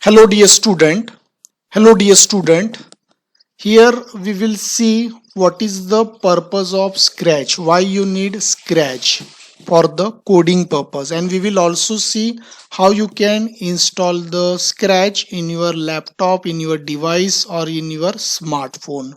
Hello dear student. Hello dear student. Here we will see what is the purpose of Scratch, why you need Scratch for the coding purpose, and we will also see how you can install the Scratch in your laptop, in your device or in your smartphone.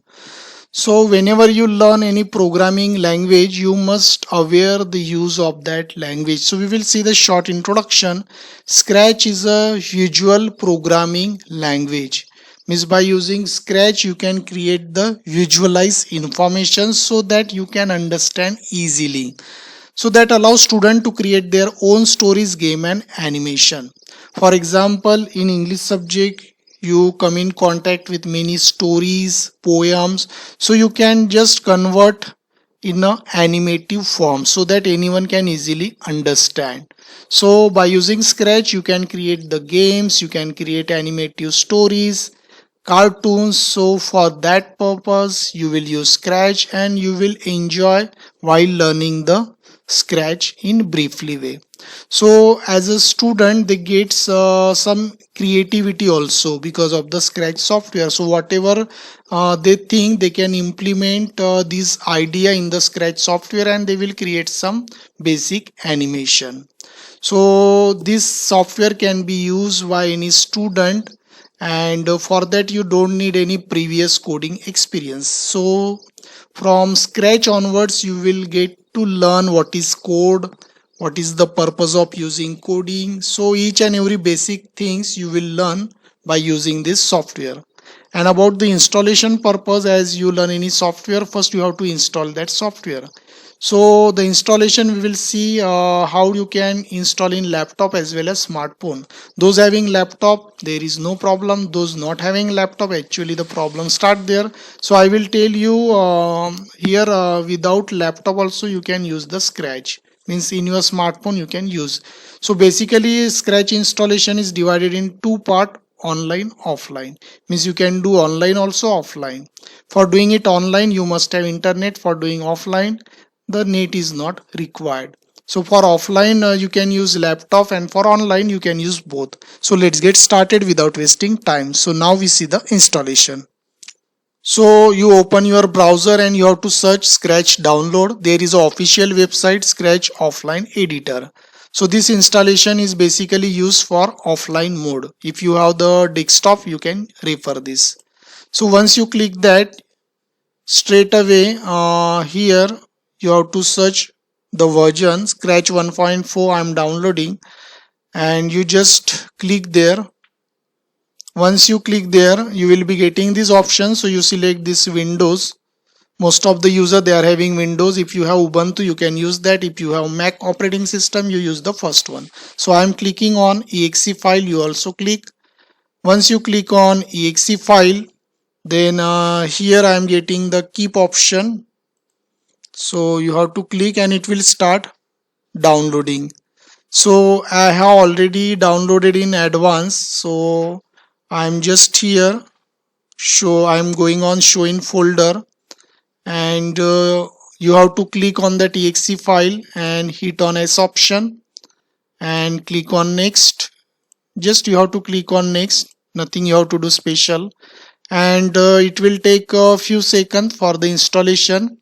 So whenever you learn any programming language, you must aware the use of that language. So we will see the short introduction. Scratch is a visual programming language. Means by using Scratch you can create the visualize information so that you can understand easily. So that allows students to create their own stories, game and animation. For example, in English subject you come in contact with many stories, poems, so you can just convert in a animative form so that anyone can easily understand. So by using Scratch you can create the games, you can create animative stories, cartoons. So for that purpose you will use Scratch and you will enjoy while learning the Scratch in briefly way. So as a student they get some creativity also because of the Scratch software. So whatever they think, they can implement this idea in the Scratch software and they will create some basic animation. So this software can be used by any student, and for that you don't need any previous coding experience. So from Scratch onwards you will get to learn what is code, what is the purpose of using coding. So each and every basic things you will learn by using this software. And about the installation purpose, as you learn any software, first you have to install that software. So the installation we will see how you can install in laptop as well as smartphone. Those having laptop there is no problem, those not having laptop actually the problem start there. So I will tell you here without laptop also you can use the Scratch, means in your smartphone you can use. So basically Scratch installation is divided in two part, online offline. Means you can do online also offline. For doing it online you must have internet, for doing offline the net is not required. So for offline you can use laptop and for online you can use both. So let's get started without wasting time. So now we see the installation. So you open your browser and you have to search Scratch download. There is an official website, Scratch offline editor. So this installation is basically used for offline mode. If you have the desktop you can refer this. So once you click that, straight away here you have to search the version Scratch 1.4 I am downloading, and you just click there. Once you click there you will be getting this option. So you select this Windows. Most of the user they are having Windows. If you have Ubuntu you can use that. If you have Mac operating system you use the first one. So I am clicking on exe file, you also click. Once you click on exe file, then here I am getting the keep option. So you have to click and it will start downloading. So I have already downloaded in advance, so I'm just here. So I'm going on show in folder, and you have to click on that exe file and hit on S option and click on next. Just you have to click on next, nothing you have to do special, and it will take a few seconds for the installation.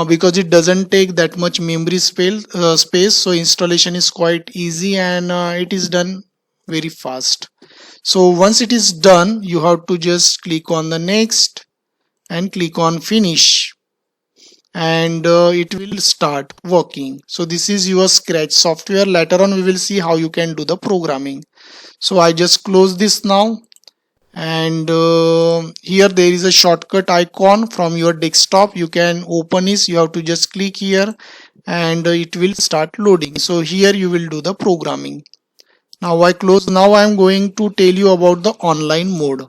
Because it doesn't take that much memory space, so installation is quite easy and it is done very fast. So once it is done you have to just click on the next and click on finish, and it will start working. So this is your Scratch software. Later on we will see how you can do the programming. So I just close this now, and here there is a shortcut icon from your desktop. You can open it. You have to just click here and it will start loading. So here you will do the programming. Now I close. Now I am going to tell you about the online mode.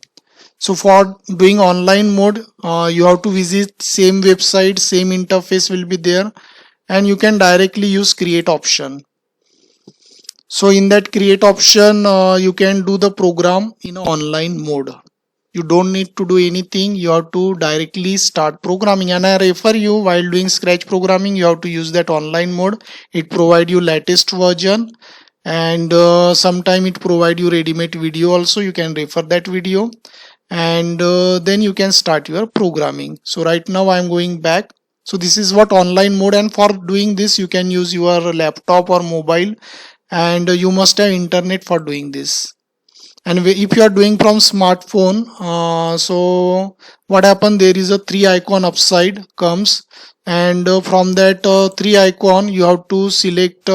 So for doing online mode you have to visit same website, same interface will be there, and you can directly use create option. So in that create option you can do the program in online mode. You don't need to do anything, you have to directly start programming. And I refer you, while doing Scratch programming you have to use that online mode. It provides you latest version and sometime it provide you ready-made video also. You can refer that video, and then you can start your programming. So right now I'm going back. So this is what online mode, and for doing this you can use your laptop or mobile, and you must have internet for doing this. And if you are doing from smartphone, so what happen, there is a three icon upside comes, and from that three icon you have to select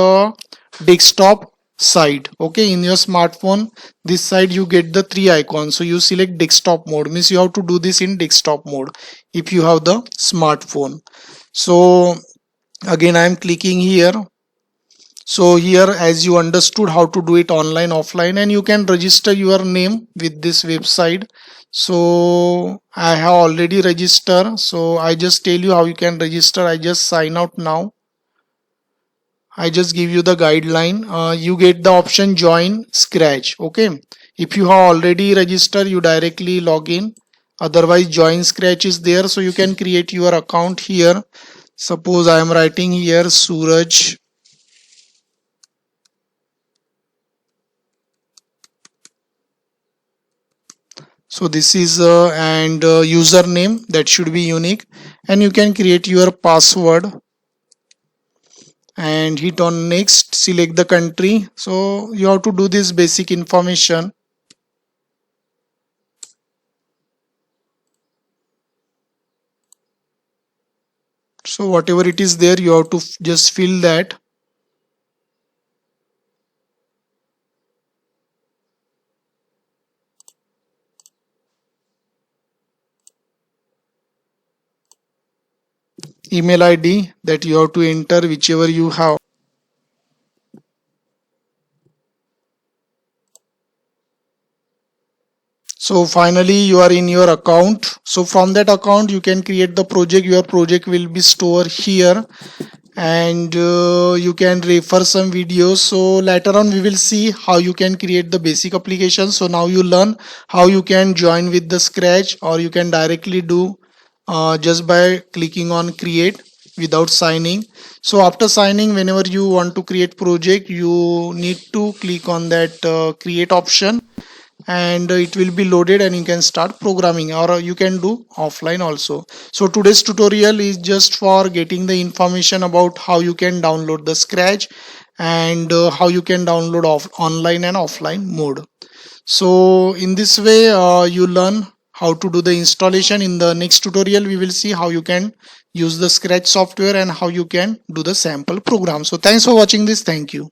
desktop side. Okay, in your smartphone this side you get the three icons, so you select desktop mode, means you have to do this in desktop mode if you have the smartphone. So again I am clicking here. So here, as you understood how to do it online offline, and you can register your name with this website. So I have already registered, so I just tell you how you can register. I just sign out now. I just give you the guideline. You get the option join scratch. Okay, if you have already registered, you directly log in. Otherwise join scratch is there, so you can create your account here. Suppose I am writing here Suraj. So this is and username that should be unique, and you can create your password and hit on next. Select the country, so you have to do this basic information. So whatever it is there, you have to just fill that. Email ID that you have to enter, whichever you have. So finally you are in your account. So from that account you can create the project. Your project will be stored here, and you can refer some videos. So later on we will see how you can create the basic application. So now you learn how you can join with the scratch, or you can directly do just by clicking on create without signing. So after signing, whenever you want to create project, you need to click on that create option, and it will be loaded and you can start programming, or you can do offline also. So today's tutorial is just for getting the information about how you can download the scratch, and how you can download online and offline mode. So in this way you learn how to do the installation. In the next tutorial we will see how you can use the scratch software and how you can do the sample program. So thanks for watching this. Thank you.